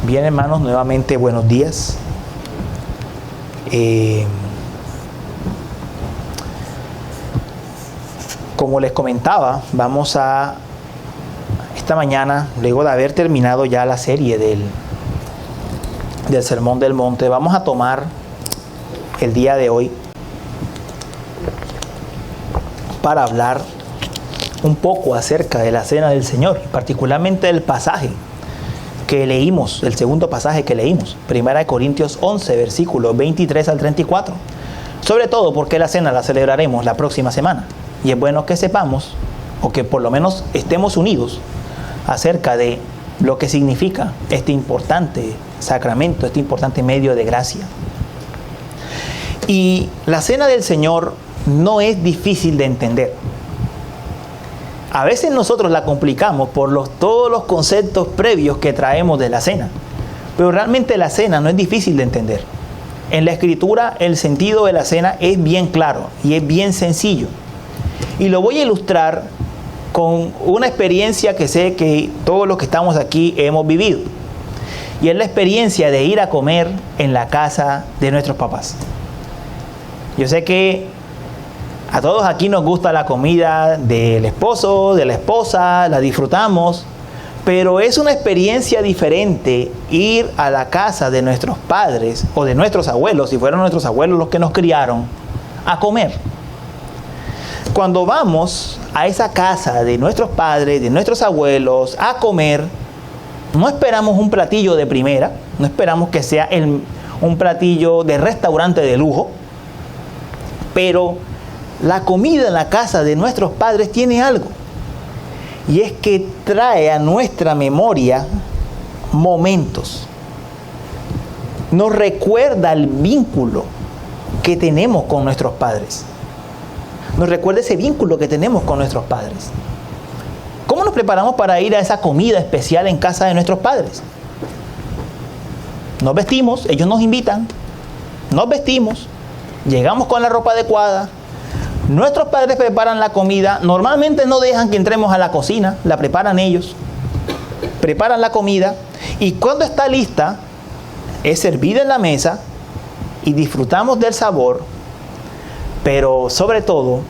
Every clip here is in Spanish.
Bien, hermanos, nuevamente buenos días. Como les comentaba, vamos a esta mañana, luego de haber terminado ya la serie del Sermón del Monte, vamos a tomar el día de hoy para hablar un poco acerca de la Cena del Señor, particularmente del pasaje que leímos, el segundo pasaje que leímos, 1 Corintios 11, versículos 23 al 34. Sobre todo porque la cena la celebraremos la próxima semana. Y es bueno que sepamos, o que por lo menos estemos unidos, acerca de lo que significa este importante sacramento, este importante medio de gracia. Y la Cena del Señor no es difícil de entender. A veces nosotros la complicamos por todos los conceptos previos que traemos de la cena. Pero realmente la cena no es difícil de entender. En la Escritura el sentido de la cena es bien claro y es bien sencillo. Y lo voy a ilustrar con una experiencia que sé que todos los que estamos aquí hemos vivido. Y es la experiencia de ir a comer en la casa de nuestros papás. Yo sé que a todos aquí nos gusta la comida del esposo, de la esposa, la disfrutamos, pero es una experiencia diferente ir a la casa de nuestros padres o de nuestros abuelos, si fueron nuestros abuelos los que nos criaron, a comer. Cuando vamos a esa casa de nuestros padres, de nuestros abuelos, a comer, no esperamos un platillo de primera, no esperamos que sea un platillo de restaurante de lujo, pero la comida en la casa de nuestros padres tiene algo, y es que trae a nuestra memoria momentos. Nos recuerda el vínculo que tenemos con nuestros padres. Nos recuerda ese vínculo que tenemos con nuestros padres. ¿Cómo nos preparamos para ir a esa comida especial en casa de nuestros padres? Nos vestimos, ellos nos invitan, nos vestimos, llegamos con la ropa adecuada. Nuestros padres preparan la comida, normalmente no dejan que entremos a la cocina, la preparan ellos, preparan la comida y cuando está lista es servida en la mesa y disfrutamos del sabor, pero sobre todo,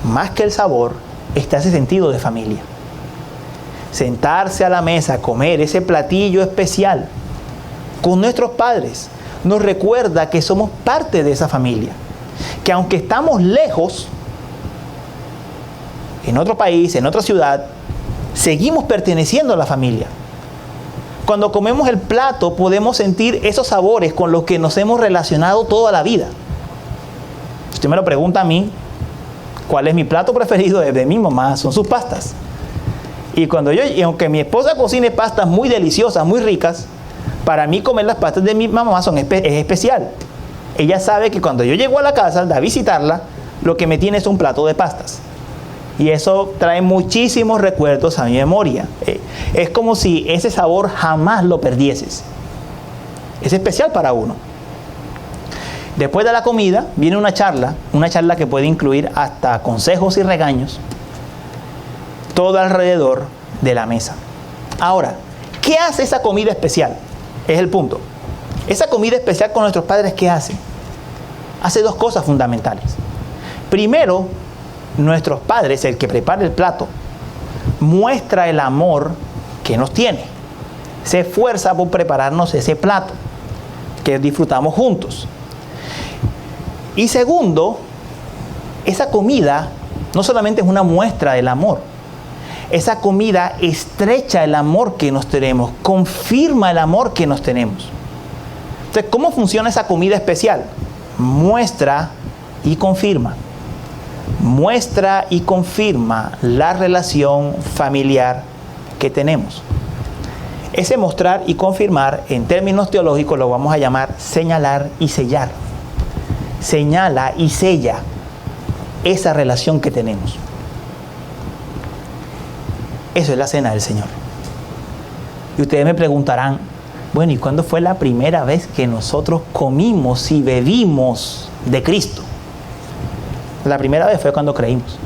más que el sabor, está ese sentido de familia. Sentarse a la mesa, comer ese platillo especial con nuestros padres, nos recuerda que somos parte de esa familia. Que aunque estamos lejos, en otro país, en otra ciudad, seguimos perteneciendo a la familia. Cuando comemos el plato podemos sentir esos sabores con los que nos hemos relacionado toda la vida. Si usted me lo pregunta a mí, ¿cuál es mi plato preferido de mi mamá? Son sus pastas. Y aunque mi esposa cocine pastas muy deliciosas, muy ricas, para mí comer las pastas de mi mamá es especial. Ella sabe que cuando yo llego a la casa a visitarla, lo que me tiene es un plato de pastas. Y eso trae muchísimos recuerdos a mi memoria. Es como si ese sabor jamás lo perdieses. Es especial para uno. Después de la comida viene una charla que puede incluir hasta consejos y regaños, todo alrededor de la mesa. Ahora, ¿qué hace esa comida especial? Es el punto. Esa comida especial con nuestros padres, ¿qué hace? Hace dos cosas fundamentales. Primero, nuestros padres, el que prepara el plato, muestra el amor que nos tiene. Se esfuerza por prepararnos ese plato que disfrutamos juntos. Y segundo, esa comida no solamente es una muestra del amor, esa comida estrecha el amor que nos tenemos, confirma el amor que nos tenemos. Entonces, ¿cómo funciona esa comida especial? Muestra y confirma. Muestra y confirma la relación familiar que tenemos. Ese mostrar y confirmar, en términos teológicos, lo vamos a llamar señalar y sellar. Señala y sella esa relación que tenemos. Eso es la Cena del Señor. Y ustedes me preguntarán, bueno, ¿y cuándo fue la primera vez que nosotros comimos y bebimos de Cristo? La primera vez fue cuando creímos.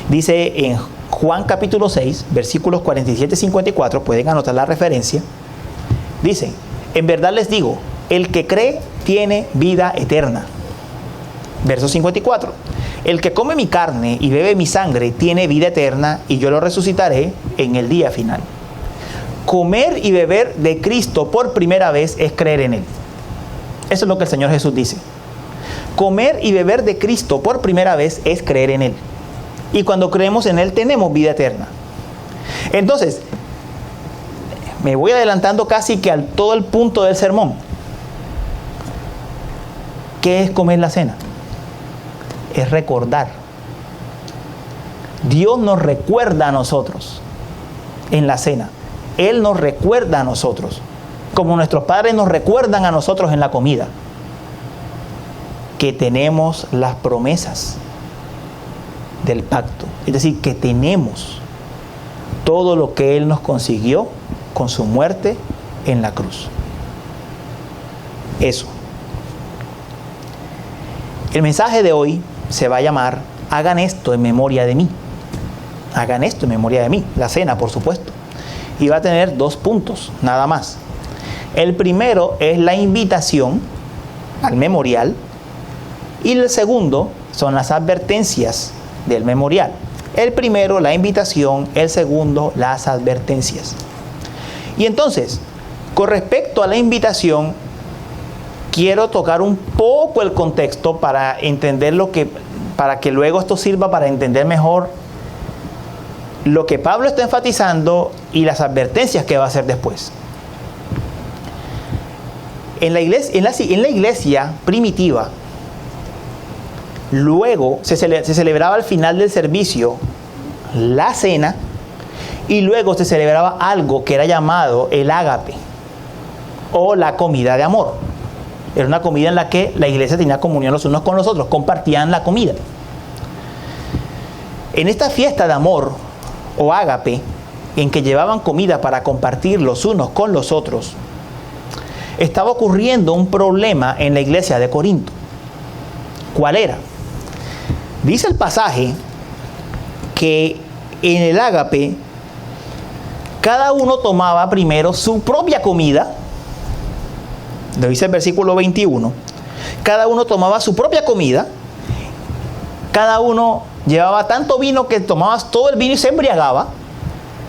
Dice en Juan capítulo 6, versículos 47 y 54, pueden anotar la referencia. Dice, en verdad les digo, el que cree tiene vida eterna. Verso 54, el que come mi carne y bebe mi sangre tiene vida eterna y yo lo resucitaré en el día final. Comer y beber de Cristo por primera vez es creer en Él. Eso es lo que el Señor Jesús dice. Comer y beber de Cristo por primera vez es creer en Él. Y cuando creemos en Él tenemos vida eterna. Entonces, me voy adelantando casi que al todo el punto del sermón. ¿Qué es comer la cena? Es recordar. Dios nos recuerda a nosotros en la cena. Él nos recuerda a nosotros, como nuestros padres nos recuerdan a nosotros en la comida, que tenemos las promesas del pacto. Es decir, que tenemos todo lo que Él nos consiguió con su muerte en la cruz. Eso. El mensaje de hoy se va a llamar hagan esto en memoria de mí. Hagan esto en memoria de mí. La cena, por supuesto. Y va a tener 2 puntos, nada más. El primero es la invitación al memorial. Y el segundo son las advertencias del memorial. El primero, la invitación. El segundo, las advertencias. Y entonces, con respecto a la invitación, quiero tocar un poco el contexto para entender para que luego esto sirva para entender mejor lo que Pablo está enfatizando y las advertencias que va a hacer después. En la iglesia primitiva, luego se celebraba al final del servicio la cena y luego se celebraba algo que era llamado el ágape o la comida de amor. Era una comida en la que la iglesia tenía comunión los unos con los otros, compartían la comida. En esta fiesta de amor o ágape, en que llevaban comida para compartir los unos con los otros, estaba ocurriendo un problema en la iglesia de Corinto. ¿Cuál era? Dice el pasaje que en el ágape cada uno tomaba primero su propia comida. Lo dice el versículo 21. Cada uno tomaba su propia comida. Cada uno llevaba tanto vino que tomabas todo el vino y se embriagaba.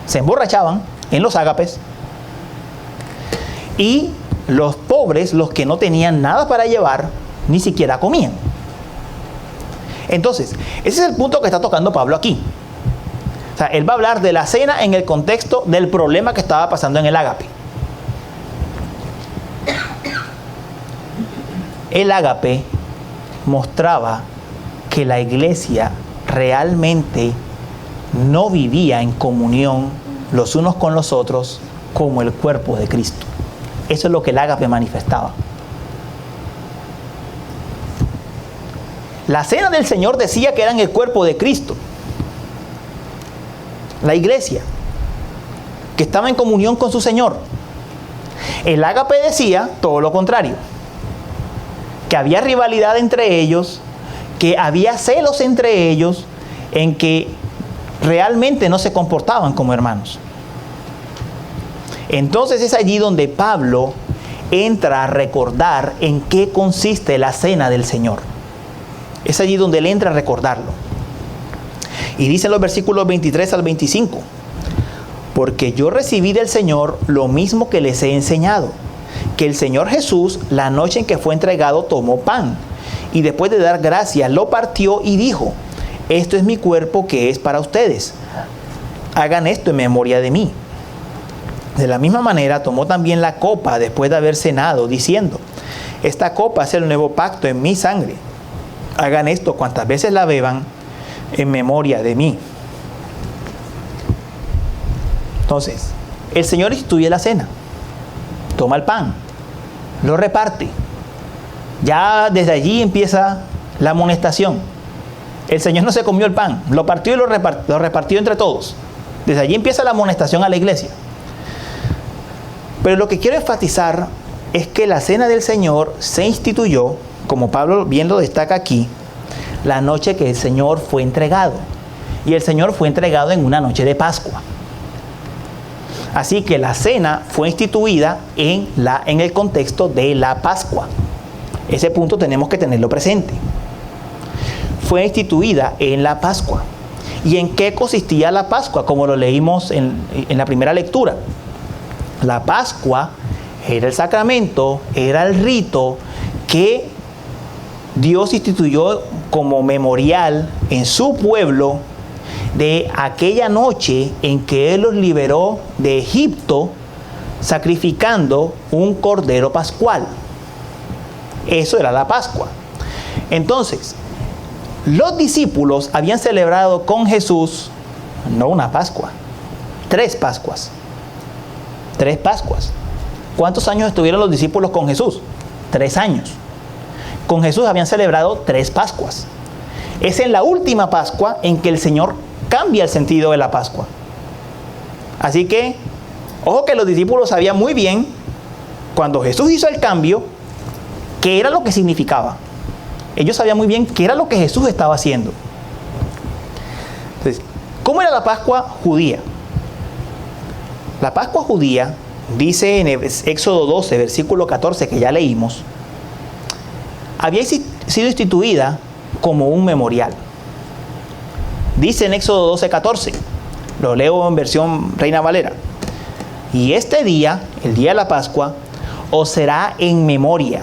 Se emborrachaban en los ágapes. Y los pobres, los que no tenían nada para llevar, ni siquiera comían. Entonces, ese es el punto que está tocando Pablo aquí. O sea, él va a hablar de la cena en el contexto del problema que estaba pasando en el ágape. El ágape mostraba que la iglesia realmente no vivía en comunión los unos con los otros como el cuerpo de Cristo. Eso es lo que el ágape manifestaba. La cena del Señor decía que eran el cuerpo de Cristo. La iglesia, que estaba en comunión con su Señor. El ágape decía todo lo contrario. Que había rivalidad entre ellos, que había celos entre ellos, en que realmente no se comportaban como hermanos. Entonces es allí donde Pablo entra a recordar en qué consiste la cena del Señor. Es allí donde él entra a recordarlo. Y dice en los versículos 23 al 25, porque yo recibí del Señor lo mismo que les he enseñado, que el Señor Jesús, la noche en que fue entregado, tomó pan, y después de dar gracias, lo partió y dijo, esto es mi cuerpo que es para ustedes. Hagan esto en memoria de mí. De la misma manera tomó también la copa después de haber cenado, diciendo, esta copa es el nuevo pacto en mi sangre. Hagan esto cuantas veces la beban en memoria de mí. Entonces, el Señor instituye la cena. Toma el pan, lo reparte. Ya desde allí empieza la amonestación. El Señor no se comió el pan, lo partió y lo repartió entre todos. Desde allí empieza la amonestación a la iglesia. Pero lo que quiero enfatizar es que la cena del Señor se instituyó, como Pablo bien lo destaca aquí, la noche que el Señor fue entregado. y el Señor fue entregado en una noche de Pascua. Así que la cena fue instituida en el contexto de la Pascua. Ese punto tenemos que tenerlo presente. Fue instituida en la Pascua. ¿Y en qué consistía la Pascua? Como lo leímos en la primera lectura. La Pascua era el sacramento, era el rito que Dios instituyó como memorial en su pueblo de aquella noche en que Él los liberó de Egipto sacrificando un cordero pascual. Eso era la Pascua. Entonces, los discípulos habían celebrado con Jesús, no una Pascua, 3 Pascuas. 3 Pascuas. ¿Cuántos años estuvieron los discípulos con Jesús? 3 años. Con Jesús habían celebrado 3 Pascuas. Es en la última Pascua en que el Señor cambia el sentido de la Pascua. Así que, ojo que los discípulos sabían muy bien, cuando Jesús hizo el cambio, qué era lo que significaba. Ellos sabían muy bien qué era lo que Jesús estaba haciendo. Entonces, ¿cómo era la Pascua judía? La Pascua judía, dice en Éxodo 12, versículo 14, que ya leímos, había sido instituida como un memorial. Dice en Éxodo 12, 14, lo leo en versión Reina Valera: y este día, el día de la Pascua, os será en memoria,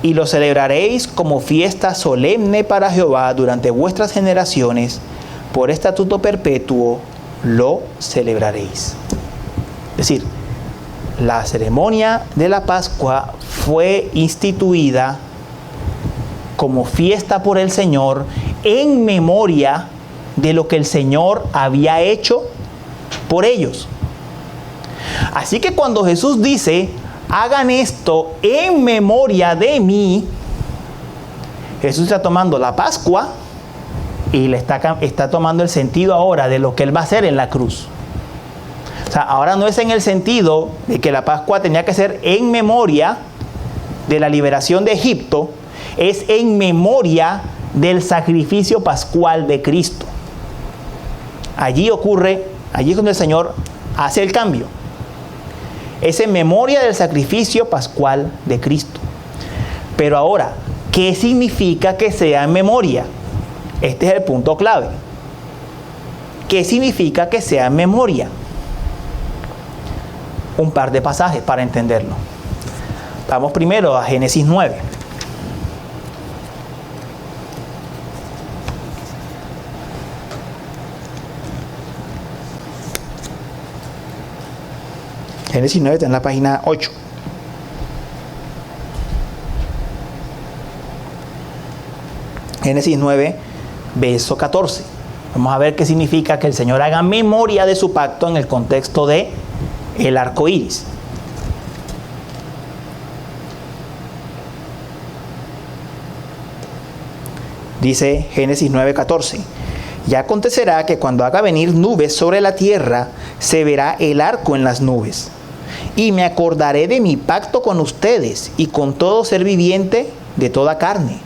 y lo celebraréis como fiesta solemne para Jehová durante vuestras generaciones, por estatuto perpetuo lo celebraréis. Es decir, la ceremonia de la Pascua fue instituida como fiesta por el Señor en memoria de lo que el Señor había hecho por ellos. Así que cuando Jesús dice: hagan esto en memoria de mí, Jesús está tomando la Pascua y le está tomando el sentido ahora de lo que Él va a hacer en la cruz. O sea, ahora no es en el sentido de que la Pascua tenía que ser en memoria de la liberación de Egipto, es en memoria del sacrificio pascual de Cristo. Allí es donde el Señor hace el cambio. Es en memoria del sacrificio pascual de Cristo. Pero ahora, ¿qué significa que sea en memoria? Este es el punto clave. ¿Qué significa que sea en memoria? Un par de pasajes para entenderlo. Vamos primero a Génesis 9. Génesis 9 está en la página 8. Génesis 9, verso 14. Vamos a ver qué significa que el Señor haga memoria de su pacto en el contexto de el arco iris. Dice Génesis 9:14: y acontecerá que cuando haga venir nubes sobre la tierra, se verá el arco en las nubes. Y me acordaré de mi pacto con ustedes y con todo ser viviente de toda carne.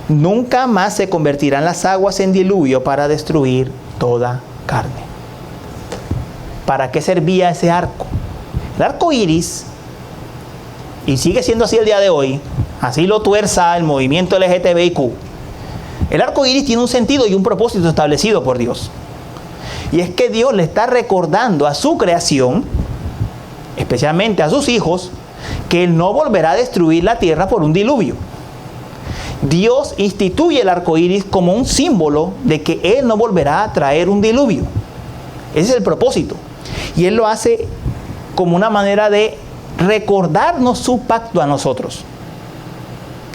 Nunca más se convertirán las aguas en diluvio para destruir toda carne. ¿Para qué servía ese arco? El arco iris, y sigue siendo así el día de hoy, así lo tuerza el movimiento LGTBIQ. El arco iris tiene un sentido y un propósito establecido por Dios. Y es que Dios le está recordando a su creación, especialmente a sus hijos, que Él no volverá a destruir la tierra por un diluvio. Dios instituye el arco iris como un símbolo de que Él no volverá a traer un diluvio. Ese es el propósito. Y Él lo hace como una manera de recordarnos su pacto a nosotros.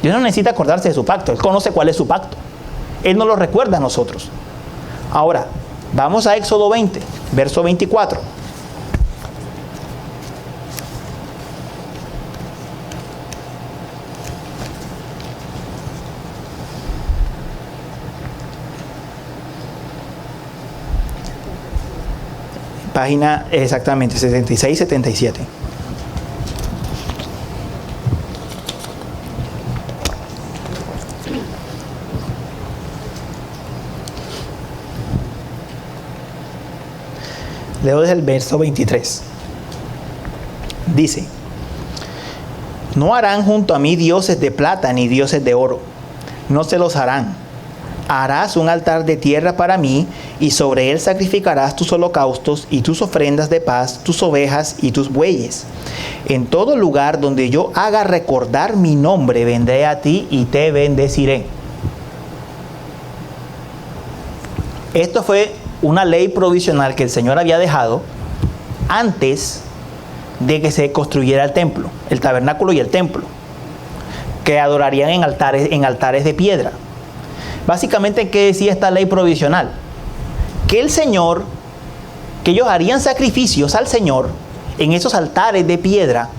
Dios no necesita acordarse de su pacto. Él conoce cuál es su pacto. Él nos lo recuerda a nosotros. Ahora, vamos a Éxodo 20, verso 24. Página exactamente 76-77. Leo desde el verso 23. Dice: no harán junto a mí dioses de plata ni dioses de oro, no se los harán. Harás un altar de tierra para mí, y sobre él sacrificarás tus holocaustos y tus ofrendas de paz, tus ovejas y tus bueyes. En todo lugar donde yo haga recordar mi nombre, vendré a ti y te bendeciré. Esto fue una ley provisional que el Señor había dejado antes de que se construyera el templo, el tabernáculo y el templo, que adorarían en altares de piedra. Básicamente, ¿qué decía esta ley provisional? Que ellos harían sacrificios al Señor en esos altares de piedra,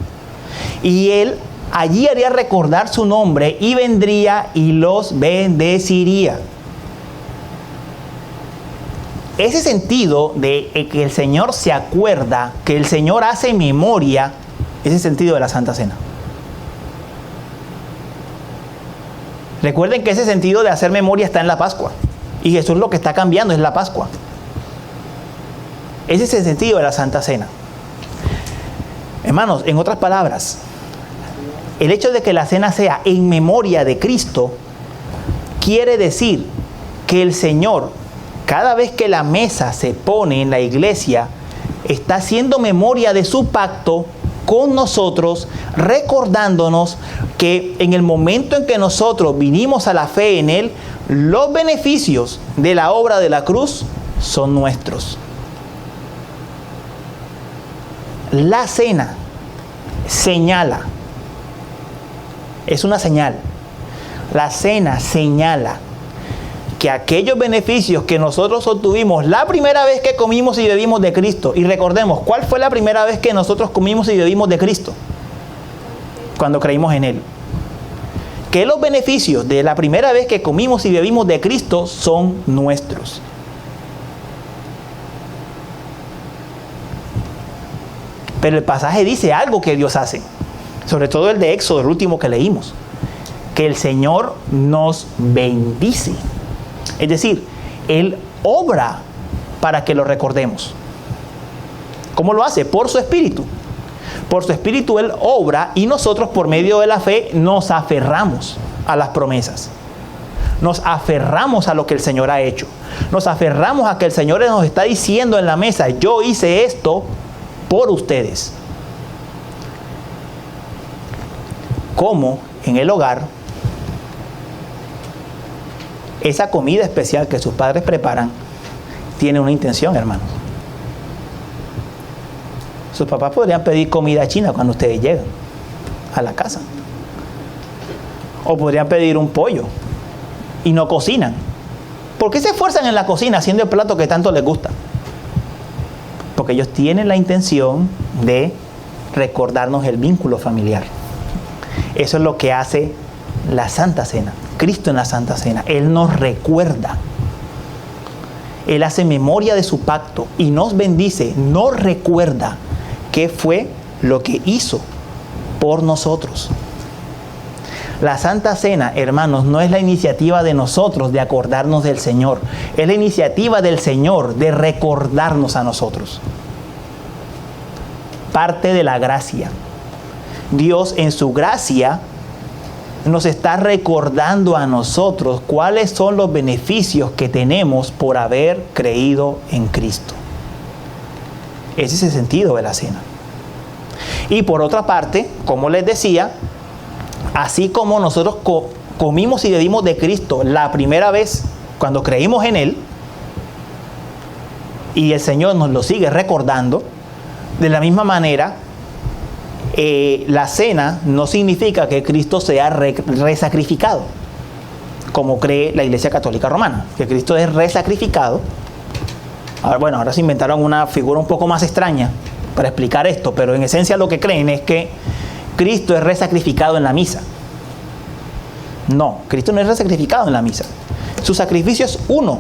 y Él allí haría recordar su nombre y vendría y los bendeciría. Ese sentido de que el Señor se acuerda, que el Señor hace memoria, es el sentido de la Santa Cena. Recuerden que ese sentido de hacer memoria está en la Pascua. Y Jesús lo que está cambiando es la Pascua. Ese es el sentido de la Santa Cena. Hermanos, en otras palabras, el hecho de que la cena sea en memoria de Cristo quiere decir que el Señor, cada vez que la mesa se pone en la iglesia, está haciendo memoria de su pacto con nosotros, recordándonos que en el momento en que nosotros vinimos a la fe en Él, los beneficios de la obra de la cruz son nuestros. La cena señala, es una señal. La cena señala que aquellos beneficios que nosotros obtuvimos la primera vez que comimos y bebimos de Cristo, y recordemos, ¿cuál fue la primera vez que nosotros comimos y bebimos de Cristo? Cuando creímos en Él. Que los beneficios de la primera vez que comimos y bebimos de Cristo son nuestros. Pero el pasaje dice algo que Dios hace, sobre todo el de Éxodo, el último que leímos, que el Señor nos bendice. Es decir, Él obra para que lo recordemos. ¿Cómo lo hace? Por su Espíritu. Por su Espíritu Él obra, y nosotros por medio de la fe nos aferramos a las promesas. Nos aferramos a lo que el Señor ha hecho. Nos aferramos a que el Señor nos está diciendo en la mesa: yo hice esto por ustedes. Como en el hogar, esa comida especial que sus padres preparan tiene una intención, hermanos. Sus papás podrían pedir comida china cuando ustedes llegan a la casa. O podrían pedir un pollo y no cocinan. ¿Por qué se esfuerzan en la cocina haciendo el plato que tanto les gusta? Porque ellos tienen la intención de recordarnos el vínculo familiar. Eso es lo que hace la Santa Cena. Cristo en la Santa Cena. Él nos recuerda. Él hace memoria de su pacto y nos bendice. Nos recuerda qué fue lo que hizo por nosotros. La Santa Cena, hermanos, no es la iniciativa de nosotros de acordarnos del Señor. Es la iniciativa del Señor de recordarnos a nosotros. Parte de la gracia. Dios en su gracia nos está recordando a nosotros cuáles son los beneficios que tenemos por haber creído en Cristo. Ese es el sentido de la cena. Y por otra parte, como les decía, así como nosotros comimos y bebimos de Cristo la primera vez cuando creímos en Él, y el Señor nos lo sigue recordando, de la misma manera, la cena no significa que Cristo sea resacrificado, como cree la Iglesia Católica Romana, que Cristo es resacrificado. Ahora se inventaron una figura un poco más extraña para explicar esto, pero en esencia lo que creen es que Cristo es resacrificado en la misa. No, Cristo no es resacrificado en la misa. Su sacrificio es uno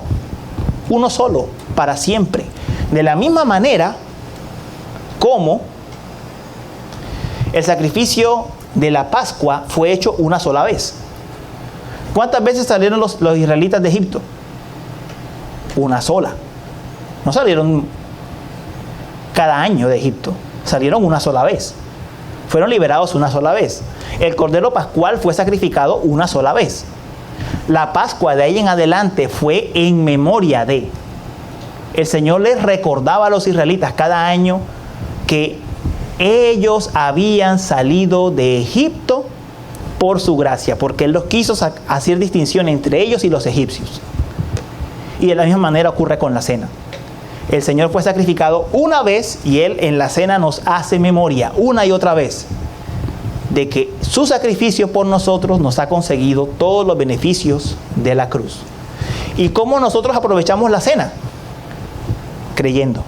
solo, para siempre. De la misma manera como el sacrificio de la Pascua fue hecho una sola vez. ¿Cuántas veces salieron los israelitas de Egipto? Una sola. No salieron cada año de Egipto. Salieron una sola vez. Fueron liberados una sola vez. El cordero pascual fue sacrificado una sola vez. La Pascua de ahí en adelante fue en memoria de. El Señor les recordaba a los israelitas cada año que ellos habían salido de Egipto por su gracia, porque Él los quiso hacer distinción entre ellos y los egipcios. Y de la misma manera ocurre con la cena. El Señor fue sacrificado una vez y Él en la cena nos hace memoria una y otra vez de que su sacrificio por nosotros nos ha conseguido todos los beneficios de la cruz. ¿Y cómo nosotros aprovechamos la cena? Creyendo,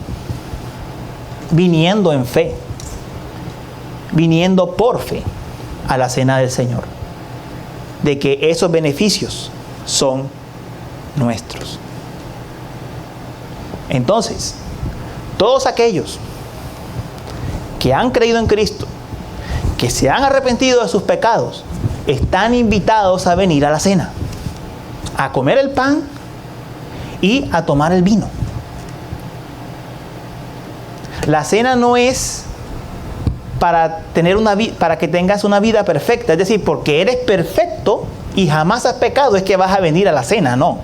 viniendo en fe, viniendo por fe a la cena del Señor, de que esos beneficios son nuestros. Entonces, todos aquellos que han creído en Cristo, que se han arrepentido de sus pecados, están invitados a venir a la cena, a comer el pan y a tomar el vino. La cena no es para que tengas una vida perfecta, es decir, porque eres perfecto y jamás has pecado es que vas a venir a la cena, no.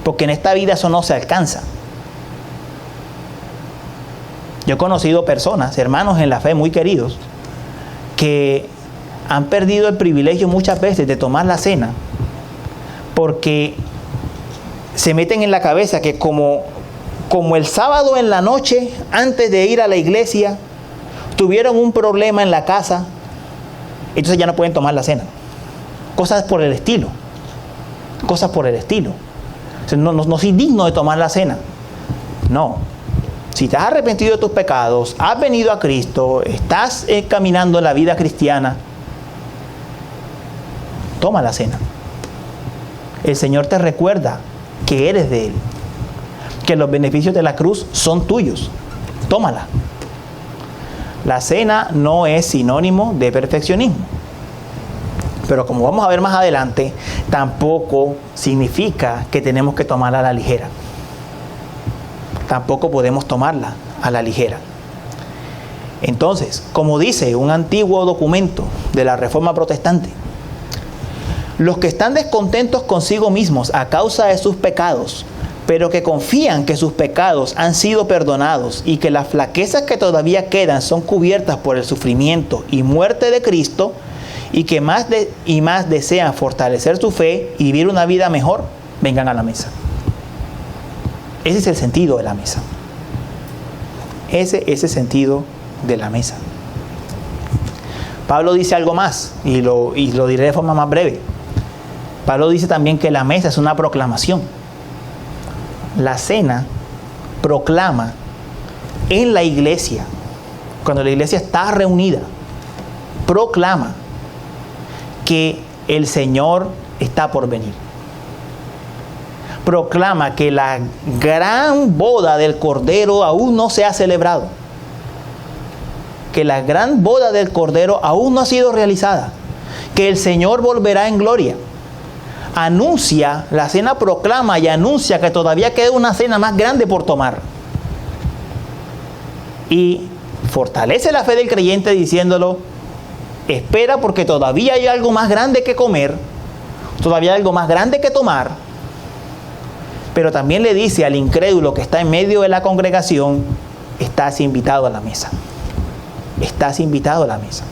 Porque en esta vida eso no se alcanza. Yo he conocido personas, hermanos en la fe muy queridos, que han perdido el privilegio muchas veces de tomar la cena porque se meten en la cabeza que como el sábado en la noche, antes de ir a la iglesia, tuvieron un problema en la casa, entonces ya no pueden tomar la cena. Cosas por el estilo. Cosas por el estilo. O sea, no soy digno de tomar la cena. No. Si te has arrepentido de tus pecados, has venido a Cristo, estás caminando en la vida cristiana, toma la cena. El Señor te recuerda que eres de Él, que los beneficios de la cruz son tuyos. Tómala. La cena no es sinónimo de perfeccionismo. Pero como vamos a ver más adelante, tampoco significa que tenemos que tomarla a la ligera. Tampoco podemos tomarla a la ligera. Entonces, como dice un antiguo documento de la Reforma Protestante, los que están descontentos consigo mismos a causa de sus pecados, pero que confían que sus pecados han sido perdonados y que las flaquezas que todavía quedan son cubiertas por el sufrimiento y muerte de Cristo, y que más desean fortalecer su fe y vivir una vida mejor, vengan a la mesa. Ese es el sentido de la mesa. Ese es el sentido de la mesa. Pablo dice algo más, y lo diré de forma más breve. Pablo dice también que la mesa es una proclamación. La cena proclama en la iglesia, cuando la iglesia está reunida, proclama que el Señor está por venir. Proclama que la gran boda del Cordero aún no se ha celebrado. Que la gran boda del Cordero aún no ha sido realizada. Que el Señor volverá en gloria. Anuncia, la cena proclama y anuncia que todavía queda una cena más grande por tomar. Y fortalece la fe del creyente diciéndolo: espera, porque todavía hay algo más grande que comer, todavía hay algo más grande que tomar. Pero también le dice al incrédulo que está en medio de la congregación: estás invitado a la mesa. Estás invitado a la mesa.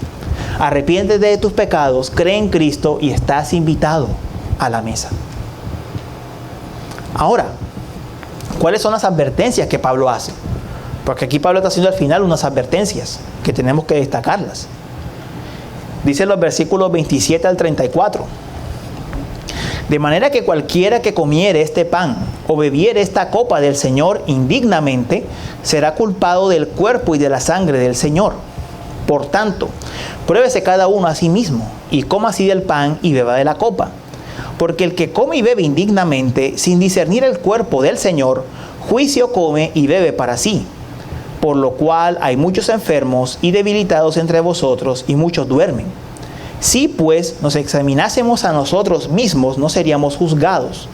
Arrepiéntete de tus pecados, cree en Cristo y estás invitado a la mesa. Ahora, ¿cuáles son las advertencias que Pablo hace? Porque aquí Pablo está haciendo al final unas advertencias que tenemos que destacarlas. Dice en los versículos 27 al 34: de manera que cualquiera que comiere este pan o bebiere esta copa del Señor indignamente, será culpado del cuerpo y de la sangre del Señor. Por tanto, pruébese cada uno a sí mismo, y coma así del pan y beba de la copa. Porque el que come y bebe indignamente, sin discernir el cuerpo del Señor, juicio come y bebe para sí. Por lo cual hay muchos enfermos y debilitados entre vosotros, y muchos duermen. Si pues nos examinásemos a nosotros mismos, no seríamos juzgados.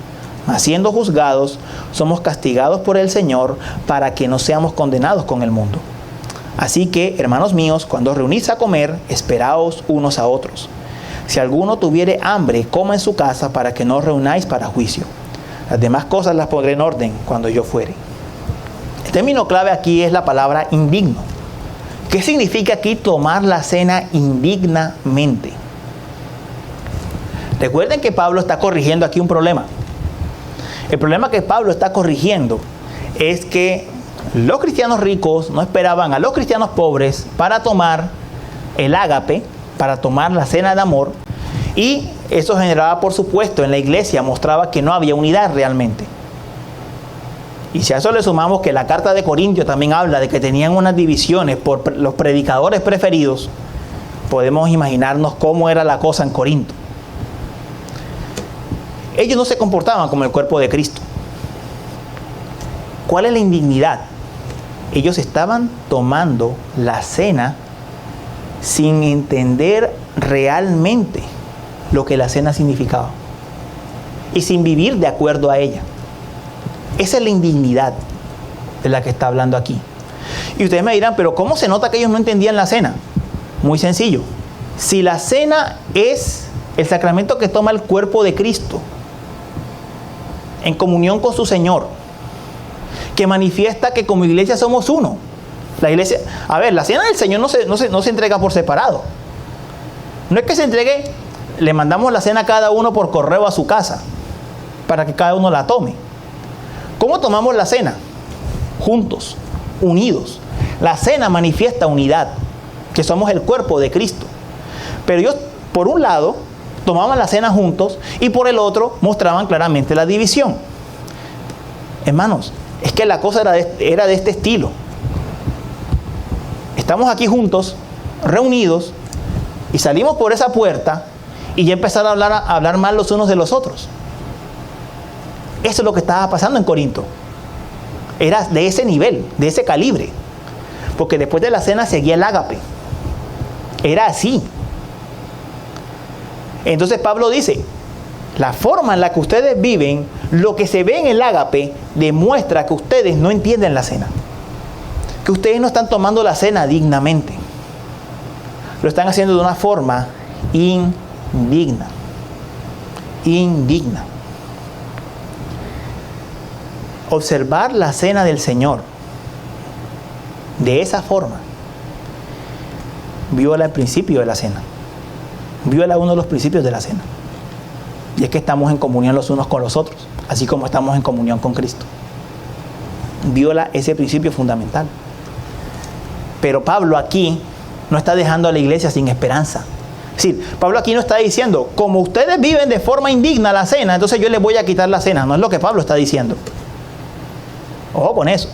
Mas siendo juzgados, somos castigados por el Señor para que no seamos condenados con el mundo. Así que, hermanos míos, cuando os reunís a comer, esperaos unos a otros. Si alguno tuviere hambre, coma en su casa para que no os reunáis para juicio. Las demás cosas las pondré en orden cuando yo fuere. El término clave aquí es la palabra indigno. ¿Qué significa aquí tomar la cena indignamente? Recuerden que Pablo está corrigiendo aquí un problema. El problema que Pablo está corrigiendo es que los cristianos ricos no esperaban a los cristianos pobres para tomar el ágape, para tomar la cena de amor, y eso generaba, por supuesto, en la iglesia mostraba que no había unidad realmente. Y si a eso le sumamos que la carta de Corintios también habla de que tenían unas divisiones por los predicadores preferidos, podemos imaginarnos cómo era la cosa en Corinto. Ellos no se comportaban como el cuerpo de Cristo. ¿Cuál es la indignidad? Ellos estaban tomando la cena sin entender realmente lo que la cena significaba y sin vivir de acuerdo a ella. Esa es la indignidad de la que está hablando aquí. Y ustedes me dirán, pero ¿cómo se nota que ellos no entendían la cena? Muy sencillo. Si la cena es el sacramento que toma el cuerpo de Cristo en comunión con su Señor, que manifiesta que como iglesia somos uno. La iglesia, la cena del Señor no se entrega por separado. No es que se entregue, le mandamos la cena a cada uno por correo a su casa, para que cada uno la tome. ¿Cómo tomamos la cena? Juntos, unidos. La cena manifiesta unidad, que somos el cuerpo de Cristo. Pero ellos, por un lado, tomaban la cena juntos y por el otro mostraban claramente la división. Hermanos, es que la cosa era de este estilo. Estamos aquí juntos, reunidos, y salimos por esa puerta y ya empezaron a hablar mal los unos de los otros. Eso es lo que estaba pasando en Corinto. Era de ese nivel, de ese calibre. Porque después de la cena seguía el ágape. Era así. Entonces Pablo dice, la forma en la que ustedes viven, lo que se ve en el ágape, demuestra que ustedes no entienden la cena. Que ustedes no están tomando la cena dignamente. Lo están haciendo de una forma indigna. Indigna. Observar la cena del Señor de esa forma viola el principio de la cena. Viola uno de los principios de la cena. Y es que estamos en comunión los unos con los otros, así como estamos en comunión con Cristo. Viola ese principio fundamental. Pero Pablo aquí no está dejando a la iglesia sin esperanza. Es decir, Pablo aquí no está diciendo, como ustedes viven de forma indigna la cena, entonces yo les voy a quitar la cena. No es lo que Pablo está diciendo. Ojo con eso.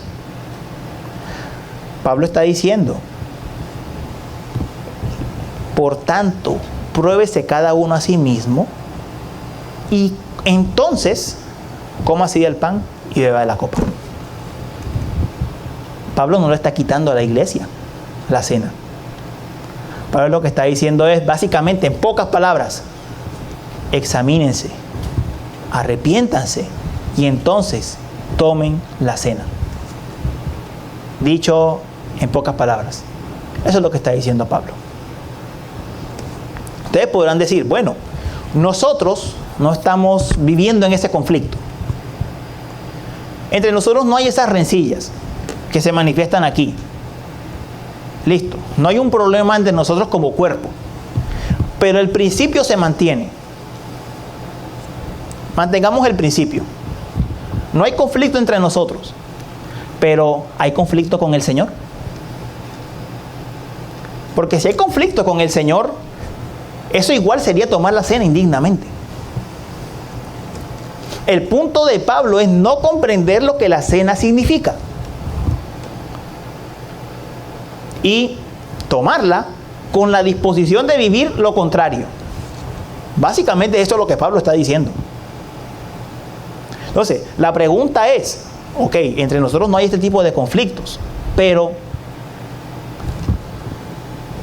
Pablo está diciendo, por tanto, pruébese cada uno a sí mismo y entonces coma así el pan y beba de la copa. Pablo no le está quitando a la iglesia la cena. Pablo lo que está diciendo es, básicamente, en pocas palabras, examínense, arrepiéntanse y entonces tomen la cena. Dicho en pocas palabras. Eso es lo que está diciendo Pablo. Ustedes podrán decir, bueno, nosotros no estamos viviendo en ese conflicto. Entre nosotros no hay esas rencillas que se manifiestan aquí. Listo, no hay un problema entre nosotros como cuerpo, pero el principio se mantiene. Mantengamos el principio. No hay conflicto entre nosotros, pero ¿hay conflicto con el Señor? Porque si hay conflicto con el Señor, eso igual sería tomar la cena indignamente. El punto de Pablo es no comprender lo que la cena significa y tomarla con la disposición de vivir lo contrario. Básicamente eso es lo que Pablo está diciendo. Entonces, la pregunta es, ok, entre nosotros no hay este tipo de conflictos, pero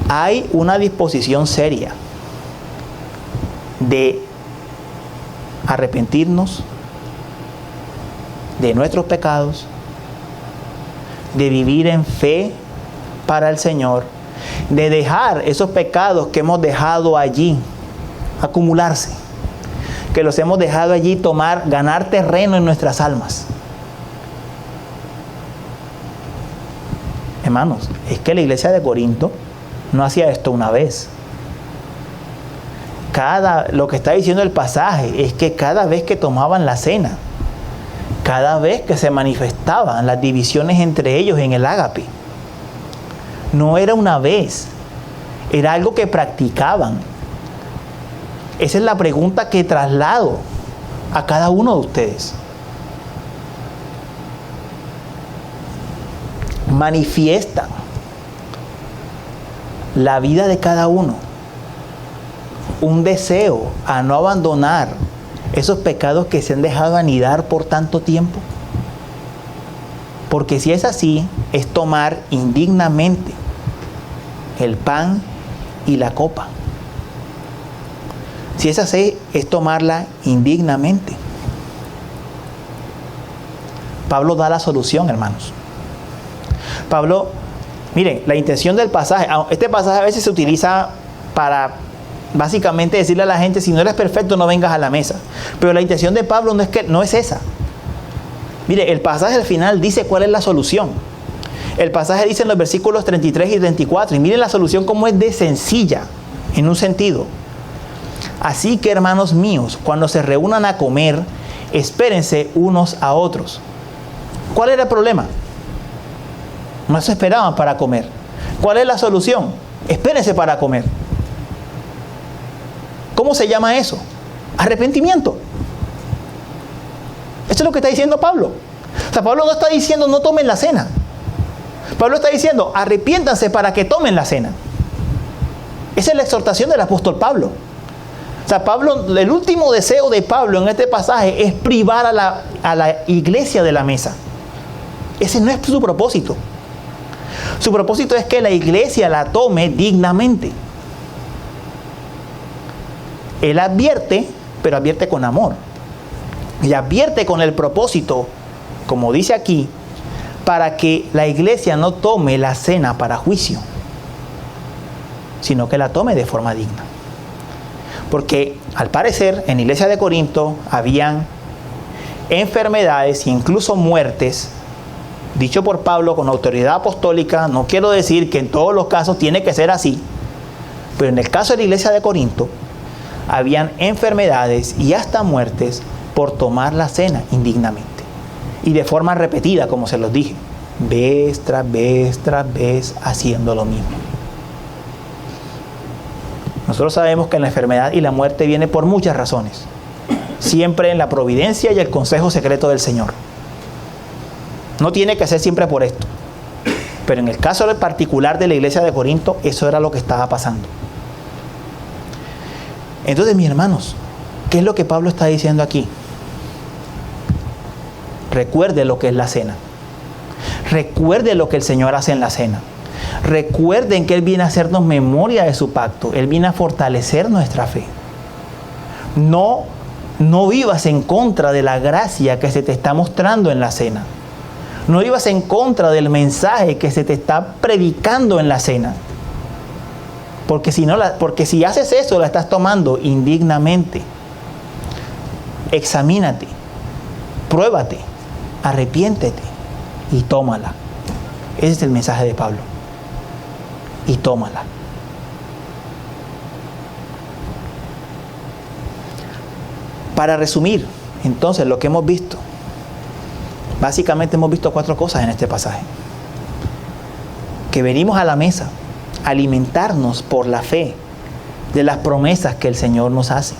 hay una disposición seria de arrepentirnos de nuestros pecados, de vivir en fe para el Señor, de dejar esos pecados que hemos dejado allí acumularse, que los hemos dejado allí ganar terreno en nuestras almas. Hermanos, es que la iglesia de Corinto no hacía esto una vez. Lo que está diciendo el pasaje es que cada vez que tomaban la cena, cada vez que se manifestaban las divisiones entre ellos en el ágape, no era una vez, era algo que practicaban. Esa es la pregunta que traslado a cada uno de ustedes. Manifiestan la vida de cada uno un deseo a no abandonar esos pecados que se han dejado anidar por tanto tiempo. Porque si es así, es tomar indignamente el pan y la copa. Si es así, es tomarla indignamente. Pablo da la solución, hermanos. Pablo, miren, la intención del pasaje, este pasaje a veces se utiliza para básicamente decirle a la gente, si no eres perfecto no vengas a la mesa. Pero la intención de Pablo no es esa. Mire, el pasaje al final dice cuál es la solución. El pasaje dice en los versículos 33 y 34, y miren la solución como es de sencilla, en un sentido. Así que, hermanos míos, cuando se reúnan a comer, espérense unos a otros. ¿Cuál era el problema? No se esperaban para comer. ¿Cuál es la solución? Espérense para comer. ¿Cómo se llama eso? Arrepentimiento. Esto es lo que está diciendo Pablo. O sea, Pablo no está diciendo no tomen la cena. Pablo está diciendo arrepiéntanse para que tomen la cena. Esa es la exhortación del apóstol Pablo. O sea, el último deseo de Pablo en este pasaje es privar a la iglesia de la mesa. Ese no es su propósito. Su propósito es que la iglesia la tome dignamente. Él advierte, pero advierte con amor. Y advierte con el propósito, como dice aquí, para que la iglesia no tome la cena para juicio, sino que la tome de forma digna. Porque al parecer en la iglesia de Corinto habían enfermedades e incluso muertes, dicho por Pablo con autoridad apostólica. No quiero decir que en todos los casos tiene que ser así, pero en el caso de la iglesia de Corinto habían enfermedades y hasta muertes por tomar la cena indignamente. Y de forma repetida, como se los dije, vez tras vez haciendo lo mismo. Nosotros sabemos que la enfermedad y la muerte viene por muchas razones. Siempre en la providencia y el consejo secreto del Señor. No tiene que ser siempre por esto. Pero en el caso particular de la iglesia de Corinto, eso era lo que estaba pasando. Entonces, mis hermanos, ¿qué es lo que Pablo está diciendo aquí? Recuerde lo que es la cena. Recuerde lo que el Señor hace en la cena. Recuerden que Él viene a hacernos memoria de su pacto. Él viene a fortalecer nuestra fe. No vivas en contra de la gracia que se te está mostrando en la cena. No vivas en contra del mensaje que se te está predicando en la cena. Porque si haces eso, la estás tomando indignamente. Examínate, pruébate, arrepiéntete y tómala. Ese es el mensaje de Pablo. Y tómala. Para resumir, entonces, lo que hemos visto. Básicamente hemos visto 4 cosas en este pasaje. Que venimos a la mesa a alimentarnos por la fe de las promesas que el Señor nos hace.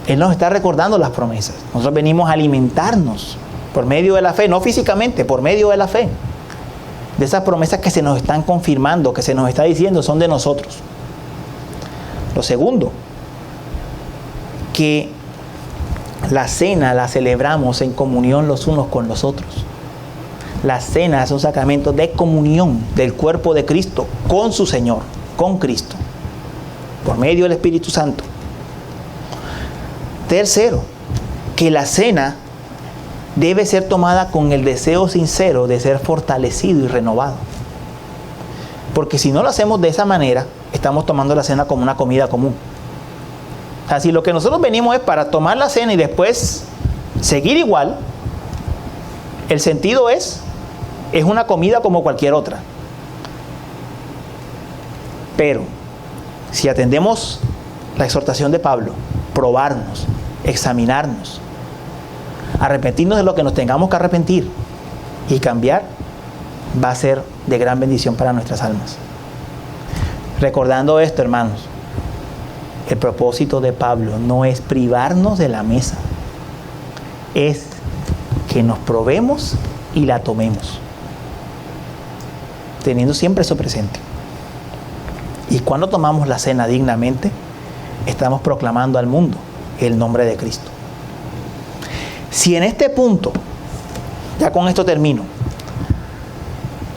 Él nos está recordando las promesas. Nosotros venimos a alimentarnos por medio de la fe, no físicamente, por medio de la fe. De esas promesas que se nos están confirmando, que se nos está diciendo son de nosotros. Lo segundo, que la cena la celebramos en comunión los unos con los otros. La cena es un sacramento de comunión del cuerpo de Cristo con su Señor, con Cristo, por medio del Espíritu Santo. Tercero, que la cena debe ser tomada con el deseo sincero de ser fortalecido y renovado. Porque si no lo hacemos de esa manera, estamos tomando la cena como una comida común. O sea, si lo que nosotros venimos es para tomar la cena y después seguir igual, el sentido es una comida como cualquier otra. Pero si atendemos la exhortación de Pablo, probarnos, examinarnos, arrepentirnos de lo que nos tengamos que arrepentir y cambiar, va a ser de gran bendición para nuestras almas. Recordando esto, hermanos, el propósito de Pablo no es privarnos de la mesa, es que nos probemos y la tomemos, teniendo siempre eso presente. Y cuando tomamos la cena dignamente, estamos proclamando al mundo el nombre de Cristo. Si en este punto, ya con esto termino,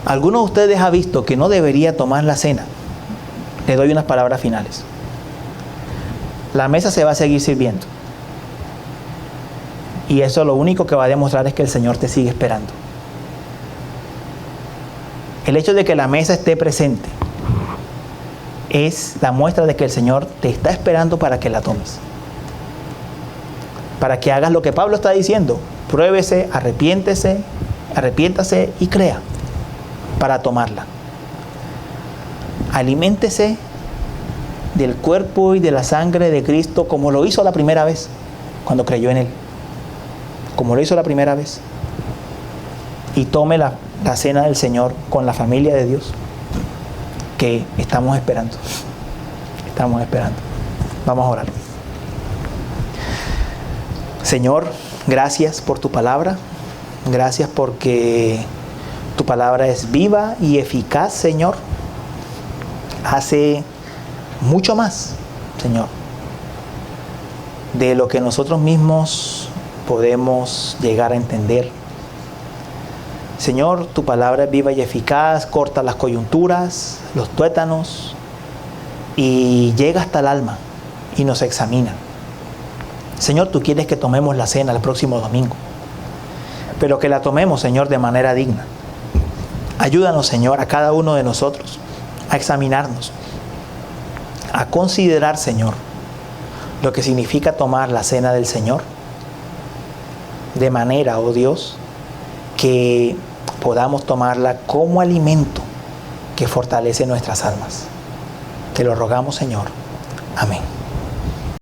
alguno de ustedes ha visto que no debería tomar la cena, le doy unas palabras finales. La mesa se va a seguir sirviendo. Y eso lo único que va a demostrar es que el Señor te sigue esperando. El hecho de que la mesa esté presente es la muestra de que el Señor te está esperando para que la tomes. Para que hagas lo que Pablo está diciendo. Pruébese, arrepiéntase y crea para tomarla. Aliméntese del cuerpo y de la sangre de Cristo como lo hizo la primera vez, cuando creyó en Él. Como lo hizo la primera vez. Y tome la cena del Señor con la familia de Dios que estamos esperando. Estamos esperando. Vamos a orar. Señor, gracias por tu palabra. Gracias porque tu palabra es viva y eficaz, Señor. Hace mucho más, Señor, de lo que nosotros mismos podemos llegar a entender. Señor, tu palabra es viva y eficaz, corta las coyunturas, los tuétanos y llega hasta el alma y nos examina. Señor, tú quieres que tomemos la cena el próximo domingo, pero que la tomemos, Señor, de manera digna. Ayúdanos, Señor, a cada uno de nosotros a examinarnos, a considerar, Señor, lo que significa tomar la cena del Señor, de manera, oh Dios, que podamos tomarla como alimento que fortalece nuestras almas. Te lo rogamos, Señor. Amén.